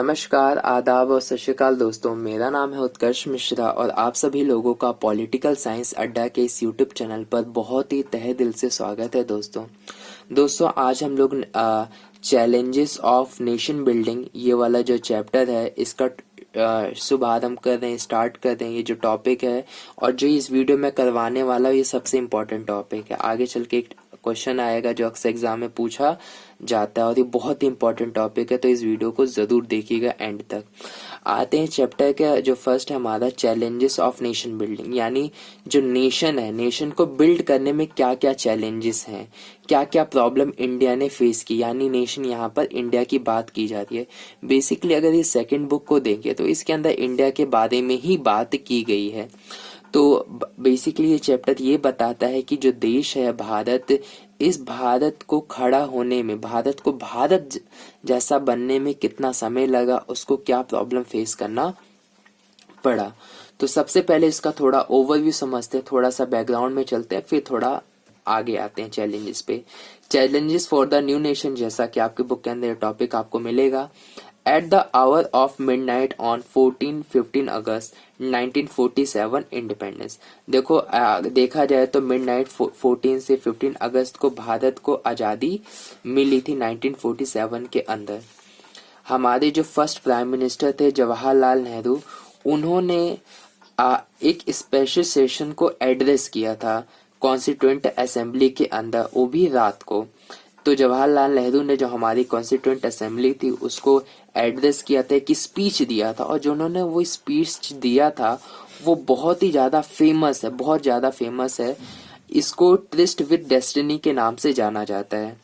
नमस्कार, आदाब और सत श्री अकाल दोस्तों। मेरा नाम है उत्कर्ष मिश्रा और आप सभी लोगों का पॉलिटिकल साइंस अड्डा के इस यूट्यूब चैनल पर बहुत ही तहे दिल से स्वागत है दोस्तों आज हम लोग चैलेंजेस ऑफ नेशन बिल्डिंग ये वाला जो चैप्टर है इसका शुभारंभ हम कर रहे हैं, स्टार्ट कर रहे हैं। ये जो टॉपिक है और जो इस वीडियो में करवाने वाला ये सबसे इम्पोर्टेंट टॉपिक है। आगे चल के एक क्वेश्चन आएगा जो अक्सर एग्जाम में पूछा जाता है और ये बहुत ही इंपॉर्टेंट टॉपिक है, तो इस वीडियो को जरूर देखिएगा एंड तक। आते हैं चैप्टर का जो फर्स्ट है हमारा चैलेंजेस ऑफ नेशन बिल्डिंग, यानी जो नेशन है, नेशन को बिल्ड करने में क्या क्या चैलेंजेस हैं, क्या क्या प्रॉब्लम इंडिया ने फेस की। यानी नेशन यहाँ पर इंडिया की बात की जा रही है। बेसिकली अगर इस सेकेंड बुक को देखें तो इसके अंदर इंडिया के बारे में ही बात की गई है। तो बेसिकली ये चैप्टर ये बताता है कि जो देश है भारत, इस भारत को खड़ा होने में, भारत को भारत जैसा बनने में कितना समय लगा, उसको क्या प्रॉब्लम फेस करना पड़ा। तो सबसे पहले इसका थोड़ा ओवरव्यू समझते हैं, थोड़ा सा बैकग्राउंड में चलते हैं, फिर थोड़ा आगे आते हैं चैलेंजेस पे। Challenges for the new nation, जैसा कि आपके बुक के अंदर टॉपिक आपको मिलेगा। At the hour of midnight on 14-15 August 1947 independence. देखो देखा जाए तो मिडनाइट 14 से 15 अगस्त को भारत को आज़ादी मिली थी 1947 के अंदर। हमारे जो फर्स्ट प्राइम मिनिस्टर थे जवाहरलाल नेहरू, उन्होंने एक स्पेशल सेशन को एड्रेस किया था कॉन्स्टिट्यूएंट असेंबली के अंदर, वो भी रात को। तो जवाहरलाल नेहरू ने जो हमारी कॉन्स्टिट्यूएंट असेंबली थी उसको एड्रेस किया था, कि स्पीच दिया था, और जो उन्होंने वो स्पीच दिया था वो बहुत ही ज्यादा फेमस है, बहुत ज्यादा फेमस है। इसको ट्रिस्ट विद डेस्टिनी के नाम से जाना जाता है।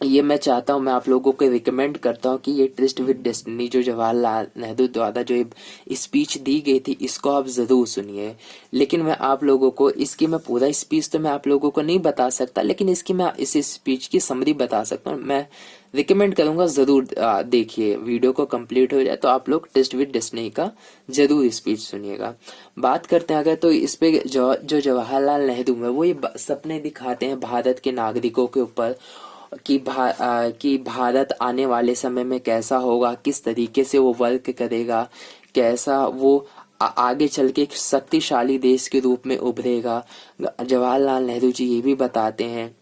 ये मैं चाहता हूँ, मैं आप लोगों को रिकमेंड करता हूँ कि ये ट्रिस्ट विद डेस्टिनी जो जवाहरलाल नेहरू द्वारा जो स्पीच दी गई थी इसको आप जरूर सुनिए। लेकिन मैं आप लोगों को इसकी, मैं पूरा स्पीच तो मैं आप लोगों को नहीं बता सकता, लेकिन इसकी मैं इस स्पीच की समरी बता सकता हूँ। मैं रिकमेंड करूंगा जरूर देखिए, वीडियो को कंप्लीट हो जाए तो आप लोग ट्रिस्ट विद डेस्टिनी का जरूर स्पीच सुनिएगा। बात करते हैं अगर, तो इस पे जो जवाहरलाल नेहरू है वो ये सपने दिखाते हैं भारत के नागरिकों के ऊपर कि भारत आने वाले समय में कैसा होगा, किस तरीके से वो वर्क करेगा, कैसा वो आगे चल के एक शक्तिशाली देश के रूप में उभरेगा। जवाहरलाल नेहरू जी ये भी बताते हैं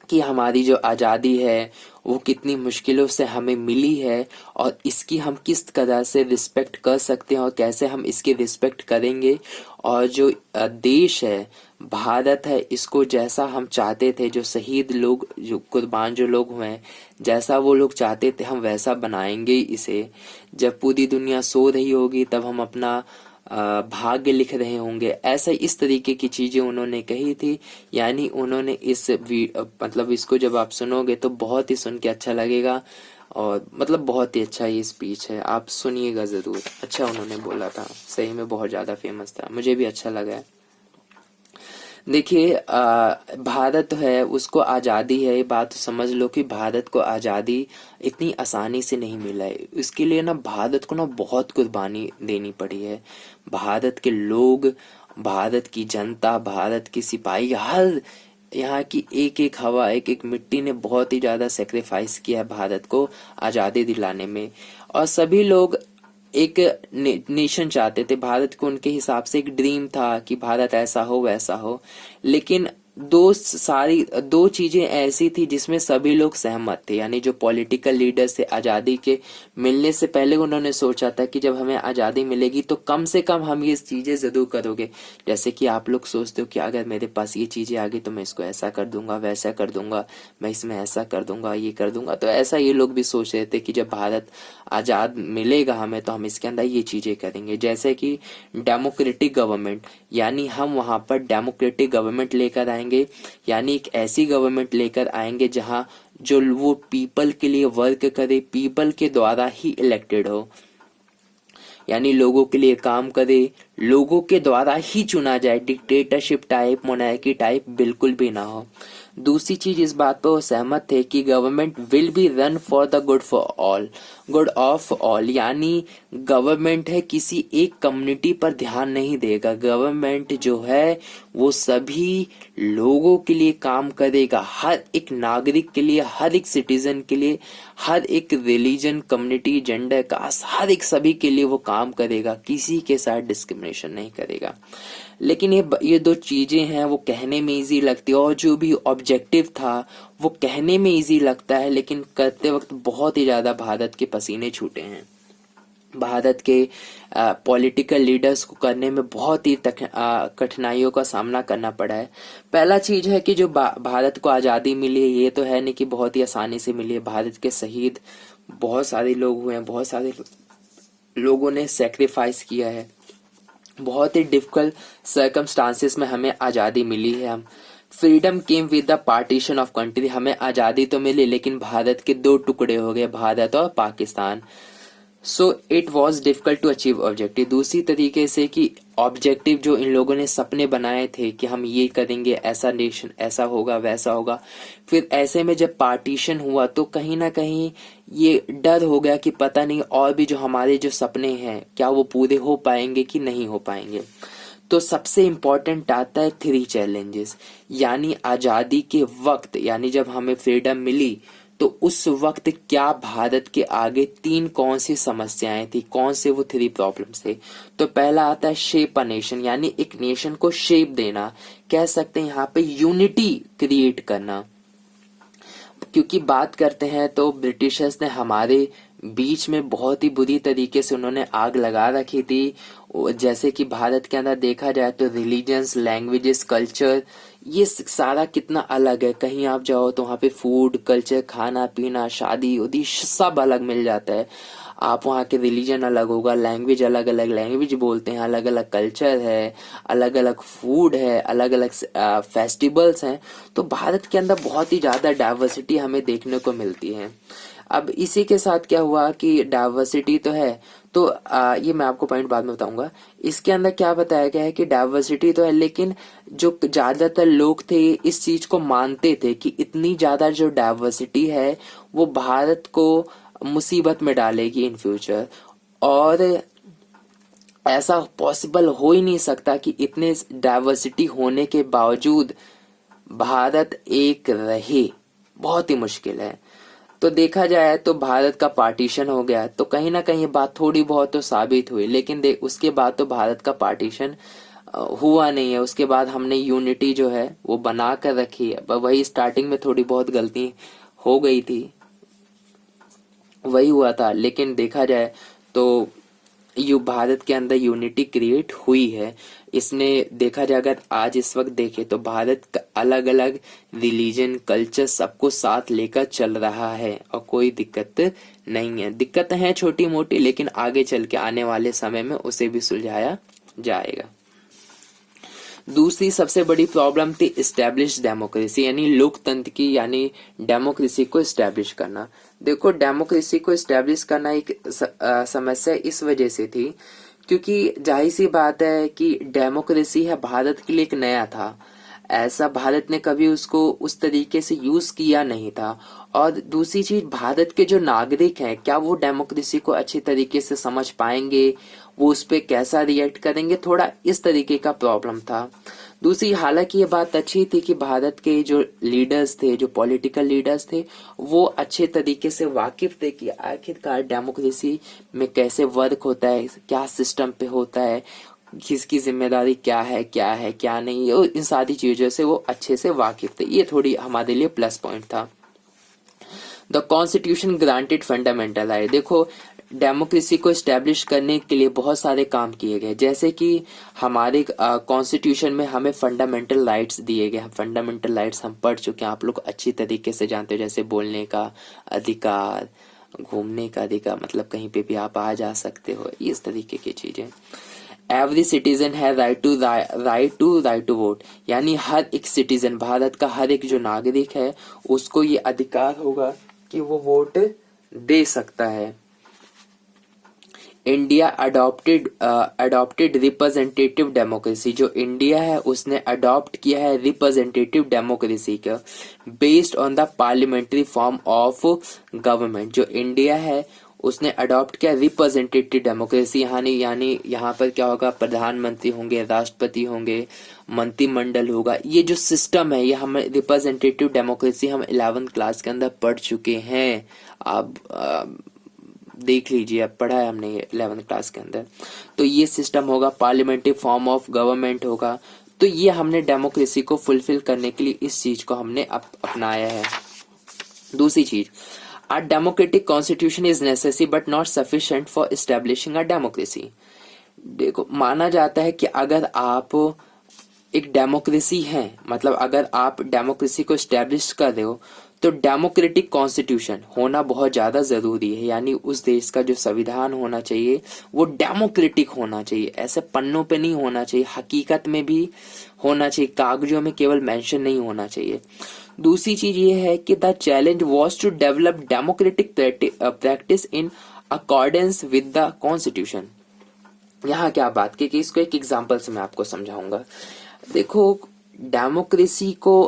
कि हमारी जो आज़ादी है वो कितनी मुश्किलों से हमें मिली है और इसकी हम किस तरह से रिस्पेक्ट कर सकते हैं और कैसे हम इसकी रिस्पेक्ट करेंगे। और जो देश है भारत है, इसको जैसा हम चाहते थे, जो शहीद लोग, जो कुर्बान जो लोग हुए हैं, जैसा वो लोग चाहते थे हम वैसा बनाएंगे इसे। जब पूरी दुनिया सो रही होगी तब हम अपना भाग्य लिख रहे होंगे। ऐसा इस तरीके की चीजें उन्होंने कही थी। यानी उन्होंने मतलब इसको जब आप सुनोगे तो बहुत ही सुन के अच्छा लगेगा और मतलब बहुत ही अच्छा ये स्पीच है, आप सुनिएगा जरूर। अच्छा उन्होंने बोला था, सही में बहुत ज्यादा फेमस था, मुझे भी अच्छा लगा है। देखिए भारत है उसको आज़ादी है, ये बात समझ लो कि भारत को आज़ादी इतनी आसानी से नहीं मिला है। इसके लिए ना भारत को ना बहुत कुर्बानी देनी पड़ी है। भारत के लोग, भारत की जनता, भारत के सिपाही, हर यहाँ की एक एक हवा, एक एक मिट्टी ने बहुत ही ज्यादा सेक्रीफाइस किया है भारत को आज़ादी दिलाने में। और सभी लोग एक नेशन चाहते थे, भारत को उनके हिसाब से एक ड्रीम था कि भारत ऐसा हो वैसा हो। लेकिन दो चीजें ऐसी थी जिसमें सभी लोग सहमत थे। यानी जो पॉलिटिकल लीडर्स थे, आजादी के मिलने से पहले उन्होंने सोचा था कि जब हमें आजादी मिलेगी तो कम से कम हम ये चीजें जरूर करोगे। जैसे कि आप लोग सोचते हो कि अगर मेरे पास ये चीजें आ गई तो मैं इसको ऐसा कर दूंगा, वैसा कर दूंगा, मैं इसमें ऐसा कर दूंगा, ये कर दूंगा। तो ऐसा ये लोग भी सोच रहे थे कि जब भारत आजाद मिलेगा हमें तो हम इसके अंदर ये चीजें करेंगे। जैसे कि डेमोक्रेटिक गवर्नमेंट, यानी हम वहां पर डेमोक्रेटिक गवर्नमेंट लेकर आएंगे, यानी एक ऐसी गवर्नमेंट लेकर आएंगे जहां जो वो पीपल के लिए वर्क करे, पीपल के द्वारा ही इलेक्टेड हो, यानी लोगों के लिए काम करे, लोगों के द्वारा ही चुना जाए। डिक्टेटरशिप टाइप, मोनार्की टाइप बिल्कुल भी ना हो। दूसरी चीज इस बात पर वो सहमत थे कि government will be run for the good for all, good of all, यानी गवर्नमेंट है किसी एक कम्युनिटी पर ध्यान नहीं देगा। गवर्नमेंट जो है वो सभी लोगों के लिए काम करेगा, हर एक नागरिक के लिए, हर एक सिटीजन के लिए, हर एक रिलीजन, कम्युनिटी, जेंडर, कास्ट, हर एक सभी के लिए वो काम करेगा, किसी के साथ डिस्क्रिमिनेशन नहीं करेगा। लेकिन ये दो चीजें हैं वो कहने में इजी लगती है, और जो भी ऑब्जेक्टिव था वो कहने में इजी लगता है, लेकिन करते वक्त बहुत ही ज्यादा भारत के पसीने छूटे हैं। भारत के पॉलिटिकल लीडर्स को करने में बहुत ही कठिनाइयों का सामना करना पड़ा है। पहला चीज है कि जो भारत को आज़ादी मिली है, ये तो है नहीं कि बहुत ही आसानी से मिली है। भारत के शहीद बहुत सारे लोग हुए हैं, बहुत सारे लोगों ने सेक्रीफाइस किया है, बहुत ही डिफिकल्ट सर्कमस्टांसेस में हमें आज़ादी मिली है। हम freedom came with the partition of country, हमें आज़ादी तो मिली लेकिन भारत के दो टुकड़े हो गए, भारत और Pakistan. So it was difficult to achieve objective. दूसरी तरीके से कि ऑब्जेक्टिव जो इन लोगों ने सपने बनाए थे कि हम ये करेंगे, ऐसा नेशन, ऐसा होगा, वैसा होगा, फिर ऐसे में जब पार्टीशन हुआ तो कहीं ना कहीं ये डर हो गया कि पता नहीं और भी जो हमारे जो सपने हैं क्या वो पूरे हो पाएंगे कि नहीं हो पाएंगे। तो सबसे इम्पोर्टेंट आता है 3 चैलेंजेस, यानी आज़ादी के वक्त, यानी जब हमें फ्रीडम मिली तो उस वक्त क्या भारत के आगे 3 कौन सी समस्याएं थी, कौन से वो 3 प्रॉब्लम्स थे। तो पहला आता है शेप अ नेशन, यानी एक नेशन को शेप देना, कह सकते हैं यहाँ पे यूनिटी क्रिएट करना। क्योंकि बात करते हैं तो ब्रिटिशर्स ने हमारे बीच में बहुत ही बुरी तरीके से उन्होंने आग लगा रखी थी। जैसे कि भारत के अंदर देखा जाए तो रिलीजन्स, लैंग्वेजेस, कल्चर, ये सारा कितना अलग है। कहीं आप जाओ तो वहाँ पे फूड, कल्चर, खाना पीना, शादी उदी सब अलग मिल जाता है। आप वहाँ के रिलीजन अलग होगा, लैंग्वेज अलग अलग लैंग्वेज बोलते हैं, अलग अलग कल्चर है, अलग अलग फूड है, अलग अलग फेस्टिवल्स हैं। तो भारत के अंदर बहुत ही ज्यादा डाइवर्सिटी हमें देखने को मिलती है। अब इसी के साथ क्या हुआ कि डाइवर्सिटी तो है, तो ये मैं आपको पॉइंट बाद में बताऊंगा। इसके अंदर क्या बताया गया है कि डाइवर्सिटी तो है, लेकिन जो ज्यादातर लोग थे इस चीज को मानते थे कि इतनी ज्यादा जो डाइवर्सिटी है वो भारत को मुसीबत में डालेगी इन फ्यूचर, और ऐसा पॉसिबल हो ही नहीं सकता कि इतने डाइवर्सिटी होने के बावजूद भारत एक रहे, बहुत ही मुश्किल है। तो देखा जाए तो भारत का पार्टीशन हो गया, तो कहीं ना कहीं ये बात थोड़ी बहुत तो साबित हुई, लेकिन उसके बाद तो भारत का पार्टीशन हुआ नहीं है। उसके बाद हमने यूनिटी जो है वो बना कर रखी है। वही स्टार्टिंग में थोड़ी बहुत गलती हो गई थी, वही हुआ था, लेकिन देखा जाए तो भारत के अंदर यूनिटी क्रिएट हुई है। इसने देखा जाए, अगर आज इस वक्त देखे तो भारत का अलग अलग रिलीजन, कल्चर सबको साथ लेकर चल रहा है और कोई दिक्कत नहीं है। दिक्कत है छोटी मोटी, लेकिन आगे चल के आने वाले समय में उसे भी सुलझाया जाएगा। दूसरी सबसे बड़ी प्रॉब्लम थी इस्टेब्लिश डेमोक्रेसी, यानी लोकतंत्र की, यानी डेमोक्रेसी को इस्टेब्लिश करना। देखो, डेमोक्रेसी को इस्टेब्लिश करना एक समस्या इस वजह से थी क्योंकि जाहिर सी बात है कि डेमोक्रेसी है भारत के लिए एक नया था। ऐसा भारत ने कभी उसको उस तरीके से यूज किया नहीं था। और दूसरी चीज, भारत के जो नागरिक हैं क्या वो डेमोक्रेसी को अच्छी तरीके से समझ पाएंगे, वो उस पर कैसा रिएक्ट करेंगे, थोड़ा इस तरीके का प्रॉब्लम था। दूसरी, हालांकि ये बात अच्छी थी कि भारत के जो लीडर्स थे, जो पॉलिटिकल लीडर्स थे, वो अच्छे तरीके से वाकिफ थे कि आखिरकार डेमोक्रेसी में कैसे वर्क होता है, क्या सिस्टम पे होता है, किसकी जिम्मेदारी क्या है क्या नहीं, इन सारी चीजों से वो अच्छे से वाकिफ थे। ये थोड़ी हमारे लिए प्लस पॉइंट था। The constitution granted fundamental right. देखो, डेमोक्रेसी को एस्टेब्लिश करने के लिए बहुत सारे काम किए गए, जैसे कि हमारे कॉन्स्टिट्यूशन में हमें फंडामेंटल राइट्स दिए गए। फंडामेंटल राइट्स हम पढ़ चुके हैं, आप लोग अच्छी तरीके से जानते हो, जैसे बोलने का अधिकार, घूमने का अधिकार, मतलब कहीं पे भी आप आ जा सकते हो, इस तरीके की चीजें। एवरी सिटीजन है राइट टू वोट, यानी हर एक सिटीजन, भारत का हर एक जो नागरिक है उसको ये अधिकार होगा कि वो वोट दे सकता है। इंडिया अडॉप्टेड रिप्रेजेंटेटिव डेमोक्रेसी, जो इंडिया है उसने अडॉप्ट किया है रिप्रेजेंटेटिव डेमोक्रेसी का, based on the parliamentary form of government. जो इंडिया है उसने अडॉप्ट किया रिप्रेजेंटेटिव डेमोक्रेसी, यानी यहाँ पर क्या होगा, प्रधानमंत्री होंगे, राष्ट्रपति होंगे, मंत्रिमंडल होगा। ये जो सिस्टम है ये हम रिप्रेजेंटेटिव डेमोक्रेसी हम 11th क्लास के अंदर पढ़ चुके हैं। आप देख लीजिए, अब पढ़ा है हमने 11th क्लास के अंदर। तो ये सिस्टम होगा, पार्लियामेंट्री फॉर्म ऑफ गवर्नमेंट होगा। तो ये हमने डेमोक्रेसी को फुलफिल करने के लिए इस चीज को हमने अपनाया है। दूसरी चीज, a democratic constitution is necessary but not sufficient for establishing a democracy. देखो, माना जाता है कि अगर आप एक डेमोक्रेसी है, मतलब अगर आप डेमोक्रेसी को एस्टेब्लिश कर रहे हो तो डेमोक्रेटिक कॉन्स्टिट्यूशन होना बहुत ज्यादा जरूरी है। यानी उस देश का जो संविधान होना चाहिए वो डेमोक्रेटिक होना चाहिए, ऐसे पन्नों पे नहीं होना चाहिए, हकीकत में भी होना चाहिए, कागजों में केवल मेंशन नहीं होना चाहिए। दूसरी चीज ये है कि the challenge was to develop democratic practice in accordance with the constitution. यहाँ क्या बात की कि इसको एक एग्जाम्पल से मैं आपको समझाऊंगा। देखो, डेमोक्रेसी को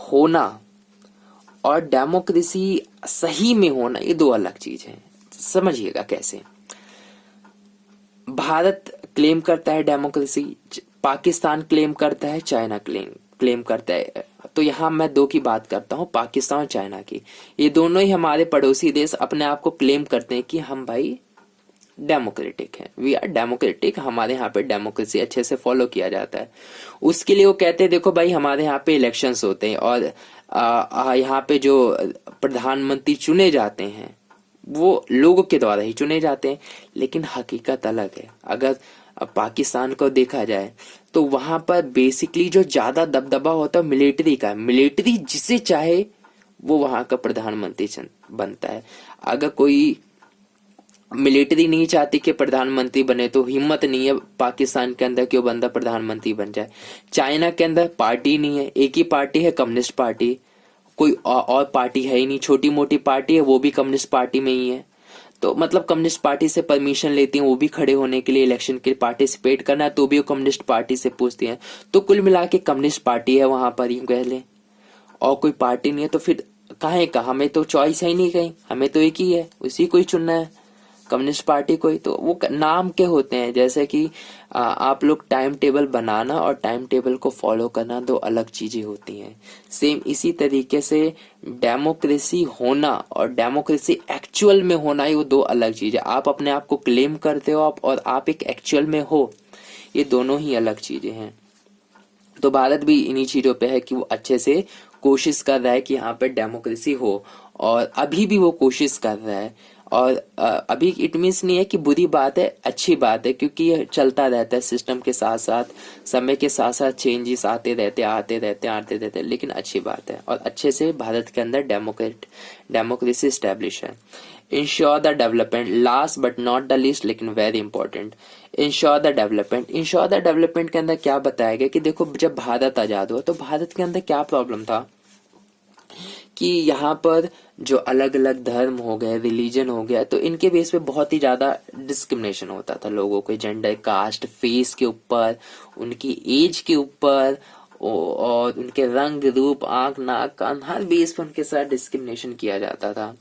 होना और डेमोक्रेसी सही में होना ये दो अलग चीज है। समझिएगा कैसे। भारत क्लेम करता है डेमोक्रेसी, पाकिस्तान क्लेम करता है, चाइना क्लेम करता है। तो यहाँ मैं दो की बात करता हूँ, पाकिस्तान और चाइना की। ये दोनों ही हमारे पड़ोसी देश अपने आप को क्लेम करते हैं कि हम भाई डेमोक्रेटिक है, वी आर डेमोक्रेटिक, हमारे यहाँ पे डेमोक्रेसी अच्छे से फॉलो किया जाता है। उसके लिए वो कहते हैं देखो भाई हमारे यहाँ पे इलेक्शंस होते हैं और यहाँ पे जो प्रधानमंत्री चुने जाते हैं वो लोगों के द्वारा ही चुने जाते हैं। लेकिन हकीकत अलग है। अगर पाकिस्तान को देखा जाए तो वहां पर बेसिकली जो ज्यादा दबदबा होता है मिलिट्री का, मिलिट्री जिसे चाहे वो वहां का प्रधानमंत्री बनता है। अगर कोई मिलिट्री नहीं चाहती कि प्रधानमंत्री बने तो हिम्मत नहीं है पाकिस्तान के अंदर कि वो बंदा प्रधानमंत्री बन जाए। चाइना के अंदर पार्टी नहीं है, एक ही पार्टी है, कम्युनिस्ट पार्टी, कोई और पार्टी है ही नहीं, छोटी मोटी पार्टी है वो भी कम्युनिस्ट पार्टी में ही है। तो मतलब कम्युनिस्ट पार्टी से परमिशन लेती हैं वो भी खड़े होने के लिए, इलेक्शन के पार्टिसिपेट करना है तो भी वो कम्युनिस्ट पार्टी से पूछती हैं। तो कुल मिला के कम्युनिस्ट पार्टी है वहां पर, यूं कह लें, और कोई पार्टी नहीं है। तो फिर काहे का, हमें तो चॉइस है ही नहीं कहीं, हमें तो एक ही है, उसी को ही चुनना है, कम्युनिस्ट पार्टी को ही। तो वो नाम के होते हैं, जैसे कि आप लोग टाइम टेबल बनाना और टाइम टेबल को फॉलो करना दो अलग चीजें होती हैं। सेम इसी तरीके से डेमोक्रेसी होना और डेमोक्रेसी एक्चुअल में होना ये दो अलग चीजें। आप अपने आप को क्लेम करते हो और आप एक एक्चुअल में हो, ये दोनों ही अलग चीजें हैं। तो भारत भी इन्हीं चीजों पे है कि वो अच्छे से कोशिश कर रहा है कि यहाँ पे डेमोक्रेसी हो, और अभी भी वो कोशिश कर रहा है। और अभी इट मीन्स नहीं है कि बुरी बात है, अच्छी बात है, क्योंकि ये चलता रहता है सिस्टम के साथ साथ, समय के साथ साथ चेंजेस आते रहते, लेकिन अच्छी बात है। और अच्छे से भारत के अंदर डेमोक्रेसी एस्टेब्लिश है। Ensure the development, last but not the least लेकिन very important, ensure the development के अंदर क्या बताया गया कि देखो जब भारत आजाद हुआ तो भारत के अंदर क्या प्रॉब्लम था कि यहाँ पर जो अलग अलग धर्म हो गए, रिलीजन हो गया, तो इनके बेस पे बहुत ही ज्यादा डिस्क्रिमिनेशन होता था लोगों के, जेंडर, कास्ट, फेस के ऊपर, उनकी एज के ऊपर, और उनके रंग, रूप, आंख, नाक, कान, हर बेस पे उनके साथ डिस्क्रिमिनेशन किया जाता था।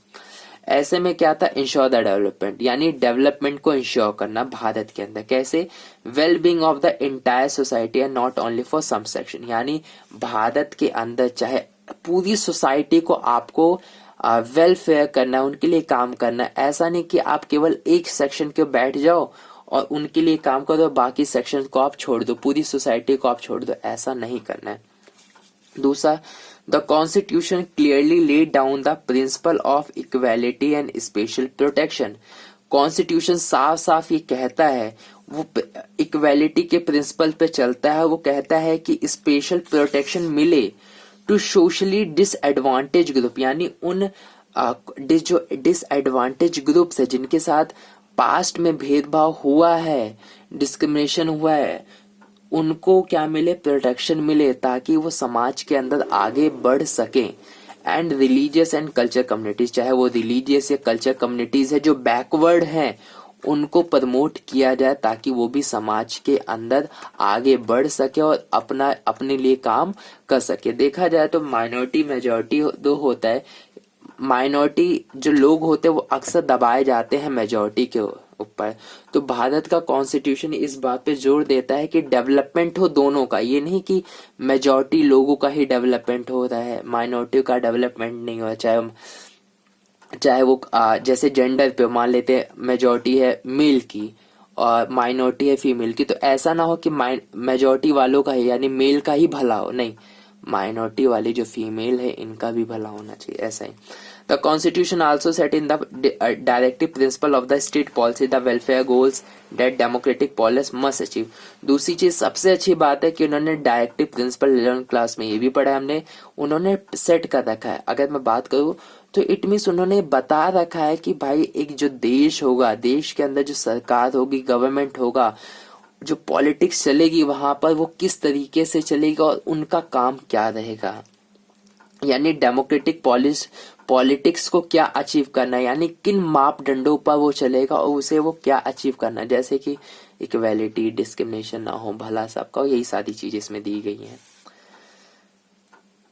ऐसे में क्या था, इंश्योर द डेवलपमेंट, यानी डेवलपमेंट को इंश्योर करना भारत के अंदर। कैसे, well being of the entire society and not only for some section, यानी भारत के अंदर चाहे पूरी सोसाइटी को आपको वेलफेयर करना है, उनके लिए काम करना है। ऐसा नहीं कि आप केवल एक सेक्शन के बैठ जाओ और उनके लिए काम करो, बाकी सेक्शन को आप छोड़ दो, पूरी सोसाइटी को आप छोड़ दो, ऐसा नहीं करना है। दूसरा, the constitution clearly laid down the principle of equality and special protection. Constitution साफ साफ ये कहता है, वो इक्वालिटी के प्रिंसिपल पे चलता है। वो कहता है कि स्पेशल प्रोटेक्शन मिले टू सोशली डिसएडवांटेज ग्रुप, यानी उन जो डिसएडवांटेज ग्रुप्स है, जिनके साथ पास्ट में भेदभाव हुआ है, डिस्क्रिमिनेशन हुआ है, उनको क्या मिले, प्रोटेक्शन मिले, ताकि वो समाज के अंदर आगे बढ़ सके। And religious and culture communities, चाहे वो रिलीजियस या कल्चर कम्युनिटीज है जो बैकवर्ड हैं, उनको प्रमोट किया जाए ताकि वो भी समाज के अंदर आगे बढ़ सके और अपने लिए काम कर सके। देखा जाए तो माइनॉरिटी मेजॉरिटी दो होता है। माइनॉरिटी जो लोग होते हैं वो अक्सर दबाए जाते हैं मेजॉरिटी के ऊपर। तो भारत का कॉन्स्टिट्यूशन इस बात पे जोर देता है कि डेवलपमेंट हो दोनों का, ये नहीं कि मेजॉरिटी लोगों का ही डेवलपमेंट हो रहा है, माइनॉरिटी का डेवलपमेंट नहीं हो रहा। चाहे वो जैसे जेंडर पे मान लेते हैं मेजॉरिटी है मेल की और माइनॉरिटी है फीमेल की, तो ऐसा ना हो कि मेजॉरिटी वालों का ही यानी मेल का ही भला हो, नहीं, माइनॉरिटी वाली जो फीमेल है इनका भी भला होना चाहिए, ऐसा ही। The constitution also set in the directive principle of the state policy the welfare goals that democratic polis must achieve. दूसरी चीज सबसे अच्छी बात है कि उन्होंने डायरेक्टिव प्रिंसिपल 11th क्लास में ये भी पढ़ा हमने, उन्होंने सेट कर रखा है। अगर मैं बात करूँ तो इट मीन्स उन्होंने बता रखा है कि भाई एक जो देश होगा, देश के अंदर जो सरकार होगी, गवर्नमेंट होगा, जो पॉलिटिक्स चलेगी वहां पर वो किस तरीके से चलेगा और उनका काम क्या रहेगा, यानी डेमोक्रेटिक पॉलिटिक्स को क्या अचीव करना है, यानी किन मापदंडों पर वो चलेगा और उसे वो क्या अचीव करना है, जैसे कि इक्वालिटी, डिस्क्रिमिनेशन ना हो, भला सबका, यही सारी चीजें इसमें दी गई हैं।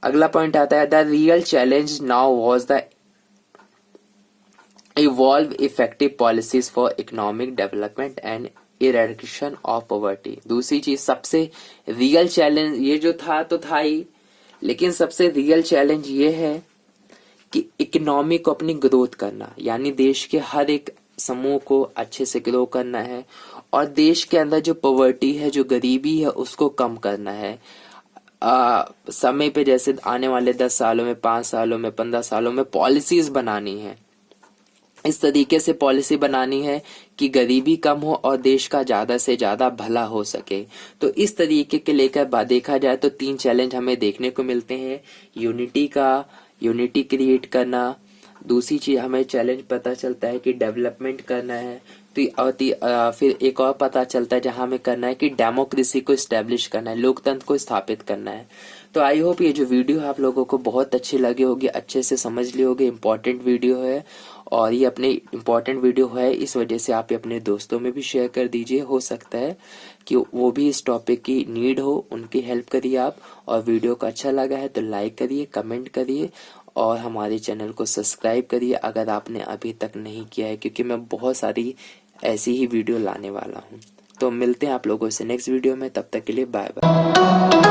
अगला पॉइंट आता है the real challenge now was the evolve effective policies for economic development and eradication of poverty. दूसरी चीज सबसे रियल चैलेंज ये जो था तो था ही, लेकिन सबसे रियल चैलेंज ये है कि इकोनॉमी को अपनी ग्रोथ करना, यानी देश के हर एक समूह को अच्छे से ग्रो करना है और देश के अंदर जो पॉवर्टी है, जो गरीबी है, उसको कम करना है। समय पे जैसे आने वाले 10 सालों में, 5 सालों में, 15 सालों में पॉलिसीज बनानी है, इस तरीके से पॉलिसी बनानी है कि गरीबी कम हो और देश का ज्यादा से ज्यादा भला हो सके। तो इस तरीके के लेकर देखा जाए तो 3 चैलेंज हमें देखने को मिलते हैं। यूनिटी क्रिएट करना, दूसरी चीज हमें चैलेंज पता चलता है कि डेवलपमेंट करना है, फिर एक और पता चलता है जहां हमें करना है कि डेमोक्रेसी को स्टैब्लिश करना है, लोकतंत्र को स्थापित करना है। तो आई होप ये जो वीडियो है आप लोगों को बहुत अच्छी लगी होगी, अच्छे से समझ ली होगी। इम्पोर्टेंट वीडियो है और ये अपने इम्पोर्टेंट वीडियो है, इस वजह से आप अपने दोस्तों में भी शेयर कर दीजिए। हो सकता है कि वो भी इस टॉपिक की नीड हो, उनकी हेल्प करिए आप। और वीडियो को अच्छा लगा है तो लाइक करिए, कमेंट करिए और हमारे चैनल को सब्सक्राइब करिए अगर आपने अभी तक नहीं किया है, क्योंकि मैं बहुत सारी ऐसी ही वीडियो लाने वाला हूँ। तो मिलते हैं आप लोगों से नेक्स्ट वीडियो में, तब तक के लिए बाय बाय।